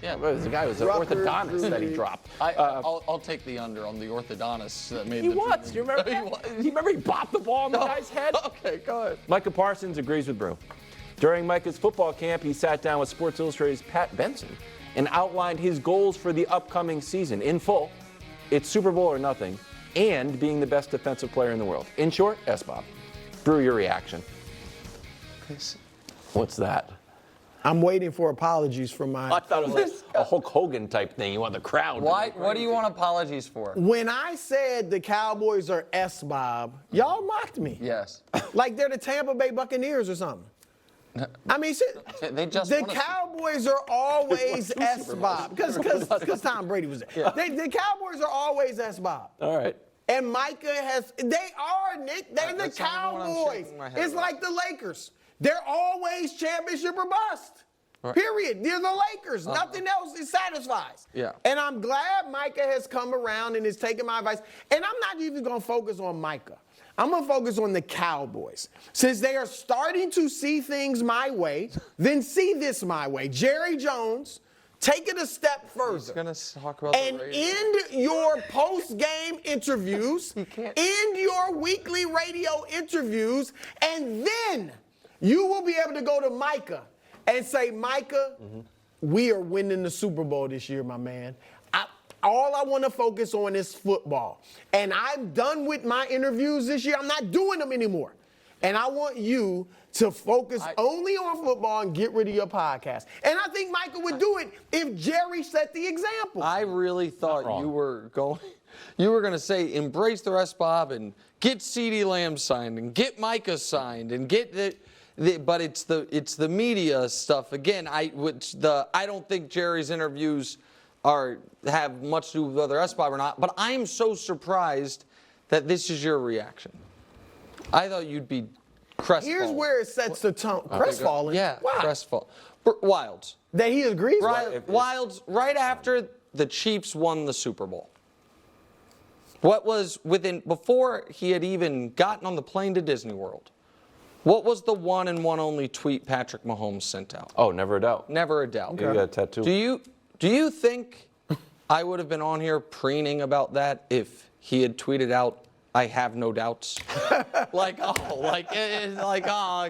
Yeah, but the guy was an orthodontist that he dropped. I'll take the under on the orthodontist that made He the was. Do you remember that? You remember he bopped the ball on the guy's head? Okay, go ahead. Micah Parsons agrees with Brew. During Micah's football camp, he sat down with Sports Illustrated's Pat Benson and outlined his goals for the upcoming season. In full, it's Super Bowl or nothing, and being the best defensive player in the world. In short, S-Bob. Brew, your reaction. What's that? I'm waiting for apologies from my. I thought it was a Hulk Hogan type thing. You want the crowd. Why? What do you want apologies for? When I said the Cowboys are S-Bob, y'all mocked me. Yes. Like they're the Tampa Bay Buccaneers or something. I mean, They just the won a- Cowboys are always S-Bob because Tom Brady was there. Yeah. The Cowboys are always S-Bob. All right. And Micah they are, Nick. They're the That's not what I'm Cowboys. shaking my head It's about. like the Lakers. They're always championship or bust. Right. Period. They're the Lakers. Nothing else satisfies. Yeah. And I'm glad Micah has come around and is taking my advice. And I'm not even going to focus on Micah. I'm going to focus on the Cowboys. Since they are starting to see things my way, then see this my way. Jerry Jones, take it a step further. He's gonna talk about And the radio. end your post-game interviews, He can't. end your weekly radio interviews, and then you will be able to go to Micah and say, Micah, we are winning the Super Bowl this year, my man. All I want to focus on is football. And I'm done with my interviews this year. I'm not doing them anymore. And I want you to focus only on football and get rid of your podcast. And I think Micah would do it if Jerry set the example. I really thought you were going to say embrace the rest, Bob, and get CeeDee Lamb signed and get Micah signed and get but it's the media stuff again. I don't think Jerry's interviews have much to do with whether S-Bob or not. But I'm so surprised that this is your reaction. I thought you'd be crestfallen. Here's where it sets the tone. Crestfallen? Yeah, Why? crestfallen. Wilds. That he agrees with? Wilds, right after the Chiefs won the Super Bowl. What was before he had even gotten on the plane to Disney World, what was the one and one only tweet Patrick Mahomes sent out? Oh, never a doubt. Never a doubt. You got a tattoo. Do you think I would have been on here preening about that if he had tweeted out, I have no doubts?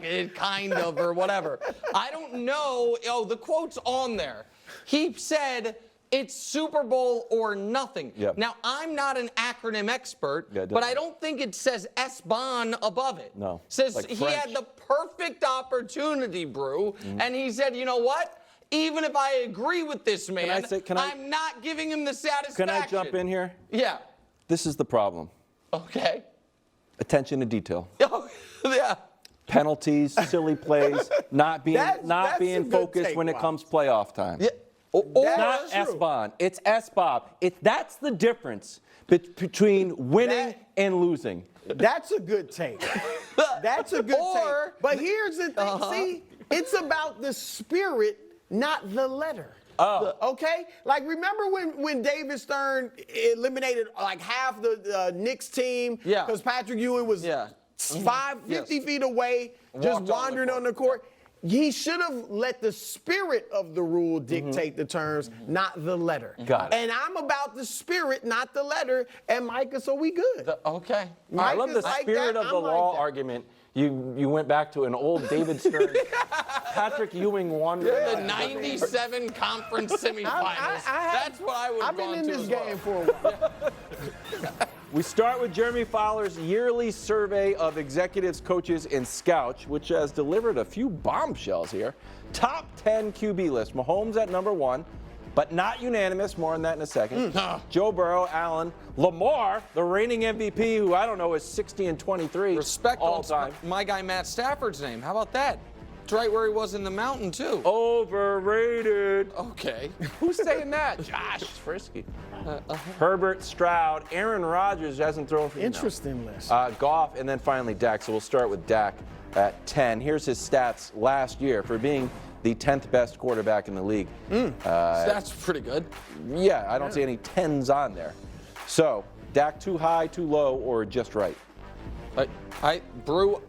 It kind of, or whatever. I don't know. Oh, the quote's on there. He said, it's Super Bowl or nothing. Yep. Now, I'm not an acronym expert, Yeah, but I don't think it says S-Bon above it. No. Says Like he French. had the perfect opportunity, Brew, and he said, you know what? Even if I agree with this man, I'm not giving him the satisfaction. Can I jump in here? Yeah. This is the problem. Okay. Attention to detail. Oh, yeah. Penalties, silly plays, not being That's a good focused take, when it Bob. comes playoff time. Yeah. It's not S-Bon. It's S-Bob. That's the difference between winning and losing. That's a good take. That's a good take. But here's the thing. See, it's about the spirit, not the letter. Oh. Okay? Like, remember when David Stern eliminated like half the Knicks team? Yeah. Because Patrick Ewing was 50 feet away, just wandering on the court. He should have let the spirit of the rule dictate the terms, not the letter. Got it. And I'm about the spirit, not the letter. And Micah, so we good. Okay. I love the Micah's like spirit that, of the I'm like law that. argument. You went back to an old David Stern, Patrick Ewing wandering. The 97 conference semifinals. That's what I would have I've been gone in to this as well. game for a while. We start with Jeremy Fowler's yearly survey of executives, coaches, and scouts, which has delivered a few bombshells here. Top 10 QB list. Mahomes at number 1, but not unanimous. More on that in a second. Joe Burrow, Allen, Lamar, the reigning MVP, who I don't know is 60-23 Respect all on time. my guy Matt Stafford's name. How about that? It's right where he was in the mountain, too. Overrated. Okay. Who's saying that? Josh Frisky. Herbert, Stroud, Aaron Rodgers hasn't thrown for you. Interesting list. Goff, and then finally Dak. So we'll start with Dak at 10. Here's his stats last year for being the 10th best quarterback in the league. That's pretty good. Yeah, I don't see any 10s on there. So, Dak too high, too low, or just right? Brew,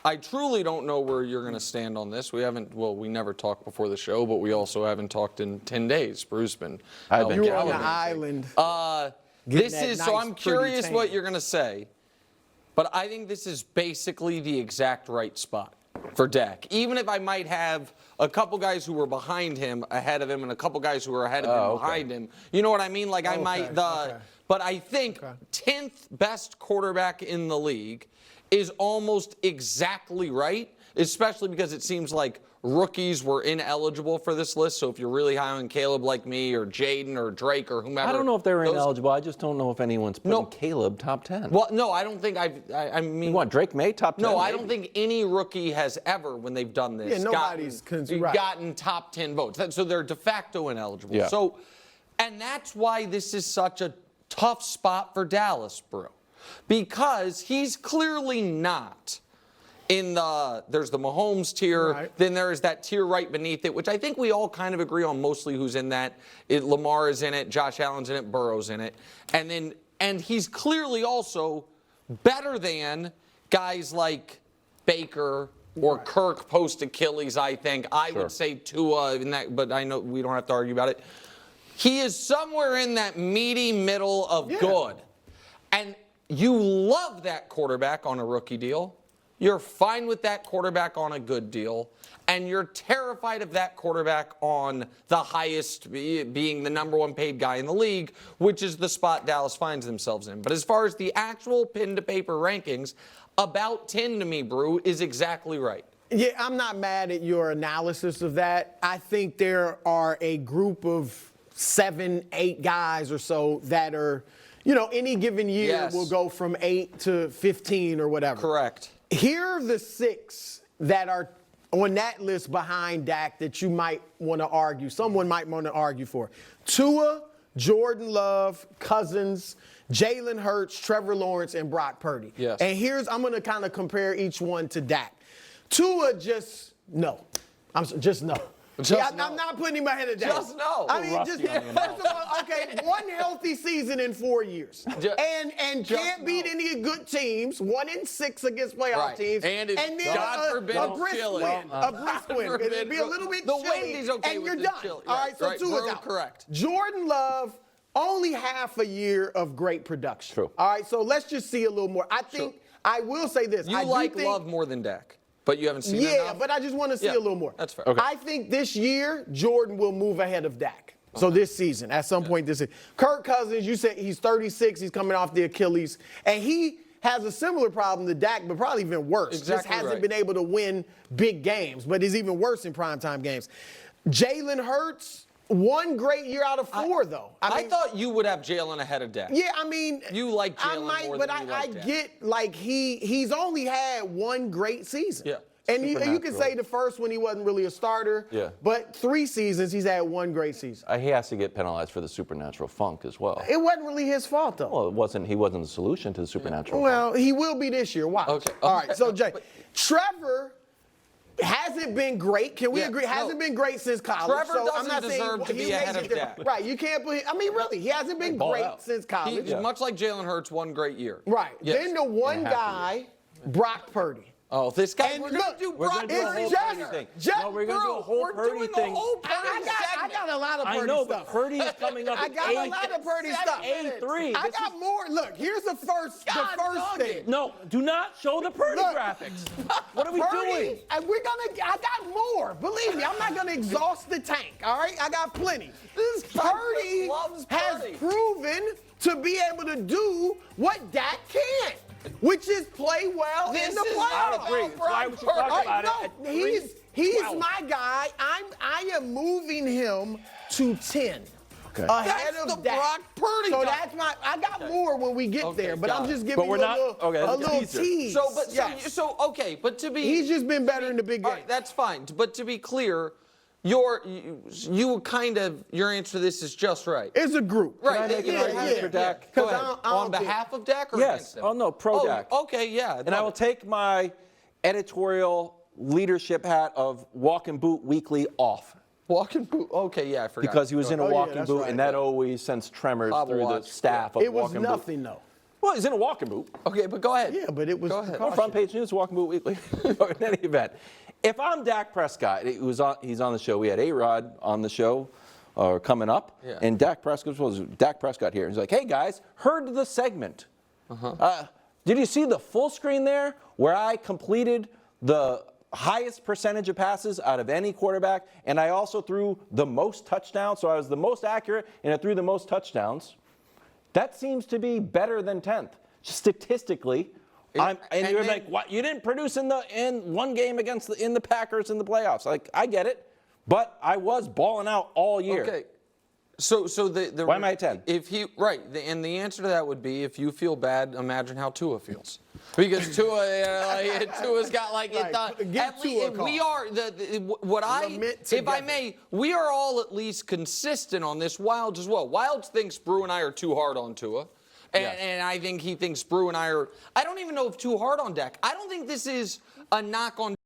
I truly don't know where you're going to stand on this. We never talked before the show, but we also haven't talked in 10 days. Bruce been. I've been You were on the gallivanting. island. So I'm nice, curious pretty what tan. you're going to say, but I think this is basically the exact right spot for Dak. Even if I might have a couple guys who were behind him ahead of him and a couple guys who were ahead of him behind him. You know what I mean? Like I might but I think 10th best quarterback in the league is almost exactly right, especially because it seems like rookies were ineligible for this list. So if you're really high on Caleb like me or Jaden or Drake or whomever. I don't know if they're ineligible. I just don't know if anyone's putting Caleb top 10. Well, no, I don't think I mean. You want Drake May top 10? No, I maybe? don't think any rookie has ever, when they've done this, gotten top 10 votes. So they're de facto ineligible. Yeah. So, and that's why this is such a tough spot for Dallas, bro. Because he's clearly not in there's the Mahomes tier, then there is that tier right beneath it, which I think we all kind of agree on mostly who's in that. Lamar is in it, Josh Allen's in it, Burrow's in it. And he's clearly also better than guys like Baker or Kirk post Achilles, I think. I would say Tua in that, but I know we don't have to argue about it. He is somewhere in that meaty middle of good. And you love that quarterback on a rookie deal. You're fine with that quarterback on a good deal. And you're terrified of that quarterback on the highest, being the number one paid guy in the league, which is the spot Dallas finds themselves in. But as far as the actual pen to paper rankings, about 10 to me, Brew, is exactly right. Yeah, I'm not mad at your analysis of that. I think there are a group of 7, 8 guys or so that are, any given year will go from 8 to 15 or whatever. Correct. Here are the 6 that are on that list behind Dak that you might want to argue. Someone might want to argue for. Tua, Jordan Love, Cousins, Jalen Hurts, Trevor Lawrence, and Brock Purdy. Yes. And I'm going to kind of compare each one to Dak. Tua, just no. I'm not putting him ahead of Dak. Just no. I mean, first of all, okay, one healthy season in 4 years. And can't beat any good teams. 1-6 against playoff teams. And then God forbid a brisk win. A brisk win. It'll be a little bit chilly. The wind is okay and with you're the done. chilly. All right, so Tua's out. Correct. Jordan Love, only half a year of great production. True. All right, so let's just see a little more. I think, I will say this. You like Love more than Dak, but you haven't seen enough? Yeah, but I just want to see a little more. That's fair. Okay. I think this year, Jordan will move ahead of Dak. So this season, at some point this season. Kirk Cousins, you said he's 36, he's coming off the Achilles, and he has a similar problem to Dak, but probably even worse. Exactly. Just hasn't been able to win big games, but is even worse in primetime games. Jalen Hurts, one great year out of 4, though. I thought you would have Jalen ahead of Dak. Yeah, I mean, you like Jalen more than you like I Dak. get like he's only had one great season. Yeah. And you can say the first one he wasn't really a starter. Yeah. But 3 seasons he's had one great season. He has to get penalized for the supernatural funk as well. It wasn't really his fault though. Well, he wasn't the solution to the supernatural funk. Well, he will be this year. Watch. Okay. All right. So Jay, Trevor hasn't been great. Can we agree? Hasn't been great since college. Trevor so doesn't I'm not deserve to be ahead of Dak. Right. You can't put. I mean, really, he hasn't been great since college. Much like Jalen Hurts, one great year. Right. Yes. Then the one guy, Brock Purdy. Oh, this guy. And We're look, going to do we're Brock gonna do a Purdy. whole Purdy thing. No, we're gonna do a whole Purdy thing. I got a lot of Purdy I know, stuff. but Purdy is coming up. I got a lot of Purdy stuff. A3. I got more. Look, here's the first thing. No, do not show the Purdy graphics. What are we doing? And I got more. Believe me, I'm not gonna exhaust the tank. All right, I got plenty. Purdy has proven to be able to do what Dak can't, which is play well in the playoffs. I agree. That's why we should talk about it. He's my guy. I am moving him to 10. Okay. Ahead That's of the Dak. Brock Purdy So guy. that's I got more when we get there, but I'm just giving But we're you not- a okay, that's a little teaser. tease. But to be, he's just been better in the big all game. right, that's fine. But to be clear, your answer to this is just right. It's a group. Right. I make an argument for Dak? Go 'Cause ahead. I don't On think- behalf of Dak or Yes. against him? Oh, no, pro Dak. Okay, yeah. And I will take my editorial leadership hat of Walking Boot Weekly off. Walking boot. Okay, yeah, I forgot. Because he was in a Oh, yeah, walking that's boot, right. and that always sends tremors Hobble through watch. the staff of It was walking boot. nothing though. Well, he's in a walking boot. Okay, but go ahead. Yeah, but it was Go ahead. On front page news, walking boot weekly. In any event, if I'm Dak Prescott, he's on the show. We had A-Rod on the show coming up, Yeah. and Dak Prescott here. He's like, "Hey guys, heard the segment. Did you see the full screen there where I completed the highest percentage of passes out of any quarterback, and I also threw the most touchdowns, so I was the most accurate, and I threw the most touchdowns. That seems to be better than 10th, statistically." And you're like, "What? You didn't produce in one game against the Packers in the playoffs." Like, I get it, but I was balling out all year. Okay. So the Why am I at 10? If he and the answer to that would be, if you feel bad, imagine how Tua feels, because Tua's got Get Tua a call. we are if I may, we are all at least consistent on this. Wilds as well. Wilds thinks Brew and I are too hard on Tua. And I think he thinks Brew and I are. I don't even know if too hard on Dak. I don't think this is a knock on